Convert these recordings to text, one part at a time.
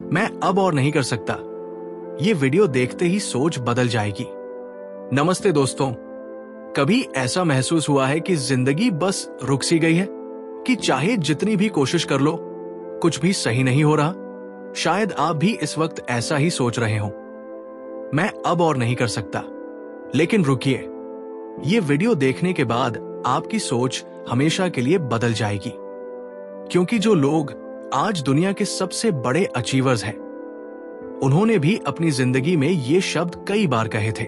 मैं अब और नहीं कर सकता। ये वीडियो देखते ही सोच बदल जाएगी। नमस्ते दोस्तों, कभी ऐसा महसूस हुआ है कि जिंदगी बस रुक सी गई है, कि चाहे जितनी भी कोशिश कर लो कुछ भी सही नहीं हो रहा? शायद आप भी इस वक्त ऐसा ही सोच रहे हो। मैं अब और नहीं कर सकता। लेकिन रुकिए, ये वीडियो देखने के बाद आपकी सोच हमेशा के लिए बदल जाएगी। क्योंकि जो लोग आज दुनिया के सबसे बड़े अचीवर्स हैं, उन्होंने भी अपनी जिंदगी में ये शब्द कई बार कहे थे,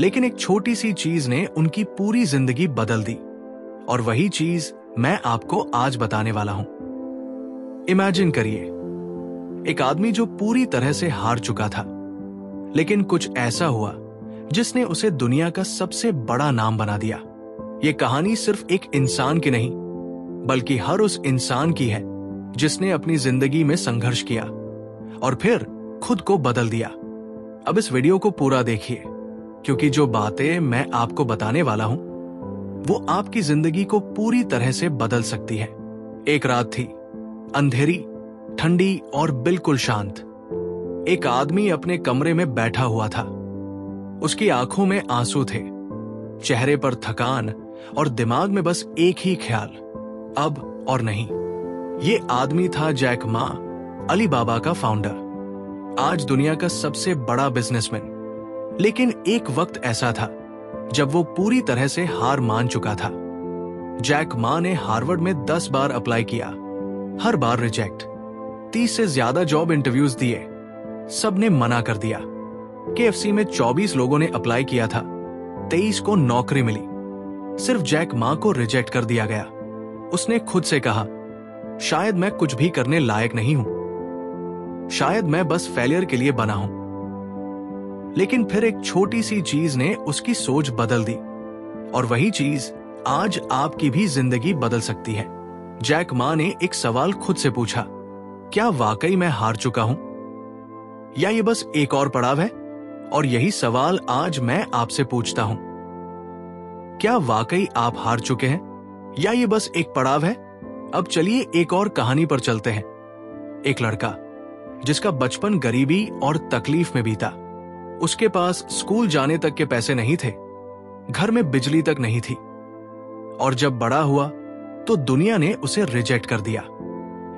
लेकिन एक छोटी सी चीज ने उनकी पूरी जिंदगी बदल दी। और वही चीज मैं आपको आज बताने वाला हूं। इमेजिन करिए, एक आदमी जो पूरी तरह से हार चुका था, लेकिन कुछ ऐसा हुआ जिसने उसे दुनिया का सबसे बड़ा नाम बना दिया। ये कहानी सिर्फ एक इंसान की नहीं, बल्कि हर उस इंसान की है जिसने अपनी जिंदगी में संघर्ष किया और फिर खुद को बदल दिया। अब इस वीडियो को पूरा देखिए, क्योंकि जो बातें मैं आपको बताने वाला हूं वो आपकी जिंदगी को पूरी तरह से बदल सकती है। एक रात थी, अंधेरी, ठंडी और बिल्कुल शांत। एक आदमी अपने कमरे में बैठा हुआ था। उसकी आंखों में आंसू थे, चेहरे पर थकान और दिमाग में बस एक ही ख्याल, अब और नहीं। ये आदमी था जैक मा, अलीबाबा का फाउंडर, आज दुनिया का सबसे बड़ा बिजनेसमैन। लेकिन एक वक्त ऐसा था जब वो पूरी तरह से हार मान चुका था। जैक मा ने हार्वर्ड में 10 बार अप्लाई किया, हर बार रिजेक्ट। 30 से ज्यादा जॉब इंटरव्यूज दिए, सबने मना कर दिया। KFC में 24 लोगों ने अप्लाई किया था, 23 को नौकरी मिली। सिर्फ जैक मा को रिजेक्ट कर दिया गया। उसने खुद से कहा, शायद मैं कुछ भी करने लायक नहीं हूं, शायद मैं बस फेलियर के लिए बना हूं। लेकिन फिर एक छोटी सी चीज ने उसकी सोच बदल दी, और वही चीज आज आपकी भी जिंदगी बदल सकती है। जैक मा ने एक सवाल खुद से पूछा, क्या वाकई मैं हार चुका हूं, या ये बस एक और पड़ाव है? और यही सवाल आज मैं आपसे पूछता हूं। क्या वाकई आप हार चुके हैं, या ये बस एक पड़ाव है? अब चलिए एक और कहानी पर चलते हैं। एक लड़का जिसका बचपन गरीबी और तकलीफ में बीता। उसके पास स्कूल जाने तक के पैसे नहीं थे, घर में बिजली तक नहीं थी, और जब बड़ा हुआ तो दुनिया ने उसे रिजेक्ट कर दिया।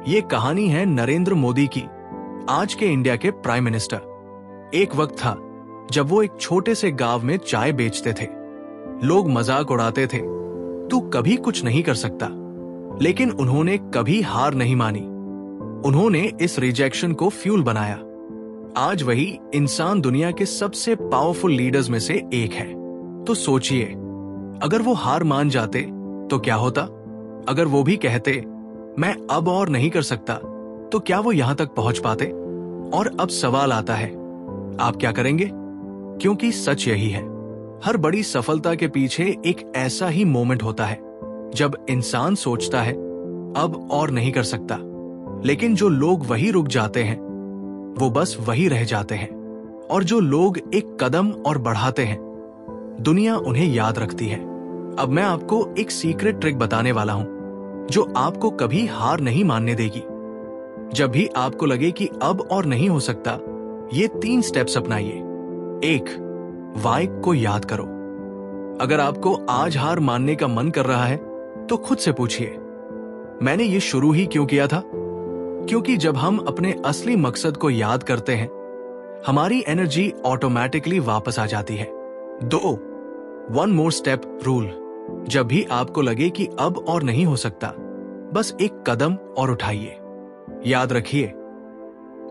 ये कहानी है नरेंद्र मोदी की, आज के इंडिया के प्राइम मिनिस्टर। एक वक्त था जब वो एक छोटे से गांव में चाय बेचते थे। लोग मजाक उड़ाते थे, तू कभी कुछ नहीं कर सकता। लेकिन उन्होंने कभी हार नहीं मानी। उन्होंने इस रिजेक्शन को फ्यूल बनाया। आज वही इंसान दुनिया के सबसे पावरफुल लीडर्स में से एक है। तो सोचिए, अगर वो हार मान जाते तो क्या होता? अगर वो भी कहते, मैं अब और नहीं कर सकता, तो क्या वो यहां तक पहुंच पाते? और अब सवाल आता है, आप क्या करेंगे? क्योंकि सच यही है, हर बड़ी सफलता के पीछे एक ऐसा ही मोमेंट होता है जब इंसान सोचता है अब और नहीं कर सकता। लेकिन जो लोग वही रुक जाते हैं वो बस वही रह जाते हैं, और जो लोग एक कदम और बढ़ाते हैं दुनिया उन्हें याद रखती है। अब मैं आपको एक सीक्रेट ट्रिक बताने वाला हूं जो आपको कभी हार नहीं मानने देगी। जब भी आपको लगे कि अब और नहीं हो सकता, ये 3 स्टेप्स अपनाइए। 1, वाई को याद करो। अगर आपको आज हार मानने का मन कर रहा है तो खुद से पूछिए, मैंने ये शुरू ही क्यों किया था? क्योंकि जब हम अपने असली मकसद को याद करते हैं, हमारी एनर्जी ऑटोमेटिकली वापस आ जाती है। 2, 1 मोर स्टेप रूल। जब भी आपको लगे कि अब और नहीं हो सकता, बस एक कदम और उठाइए। याद रखिए,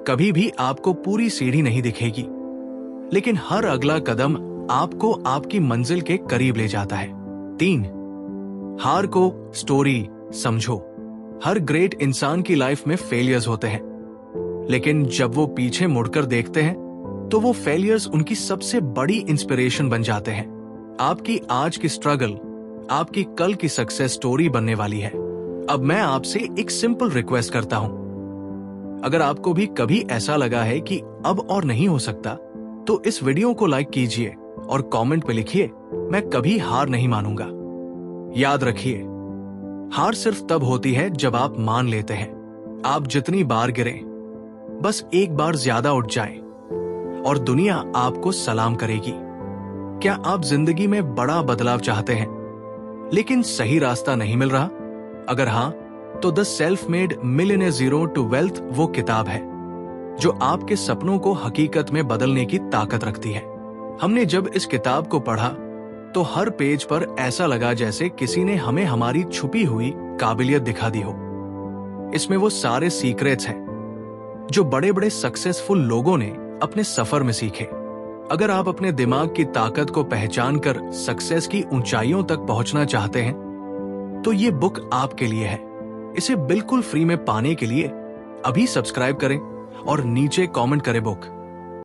कभी भी आपको पूरी सीढ़ी नहीं दिखेगी, लेकिन हर अगला कदम आपको आपकी मंजिल के करीब ले जाता है। 3, हार को स्टोरी समझो। हर ग्रेट इंसान की लाइफ में फेलियर्स होते हैं, लेकिन जब वो पीछे मुड़कर देखते हैं तो वो फेलियर्स उनकी सबसे बड़ी इंस्पिरेशन बन जाते हैं। आपकी आज की स्ट्रगल आपकी कल की सक्सेस स्टोरी बनने वाली है। अब मैं आपसे एक सिंपल रिक्वेस्ट करता हूं, अगर आपको भी कभी ऐसा लगा है कि अब और नहीं हो सकता, तो इस वीडियो को लाइक कीजिए और कमेंट पे लिखिए, मैं कभी हार नहीं मानूंगा। याद रखिए, हार सिर्फ तब होती है जब आप मान लेते हैं, आप जितनी बार गिरें, बस एक बार ज्यादा उठ जाएं और दुनिया आपको सलाम करेगी। क्या आप जिंदगी में बड़ा बदलाव चाहते हैं लेकिन सही रास्ता नहीं मिल रहा? अगर हां, तो the self made millionaire zero to wealth वो किताब है जो आपके सपनों को हकीकत में बदलने की ताकत रखती है। हमने जब इस किताब को पढ़ा तो हर पेज पर ऐसा लगा जैसे किसी ने हमें हमारी छुपी हुई काबिलियत दिखा दी हो। इसमें वो सारे सीक्रेट्स हैं जो बड़े बड़े सक्सेसफुल लोगों ने अपने सफर में सीखे। अगर आप अपने दिमाग की ताकत को पहचान कर सक्सेस की ऊंचाइयों तक पहुंचना चाहते हैं तो ये बुक आपके लिए है। इसे बिल्कुल फ्री में पाने के लिए अभी सब्सक्राइब करें और नीचे कमेंट करें बुक।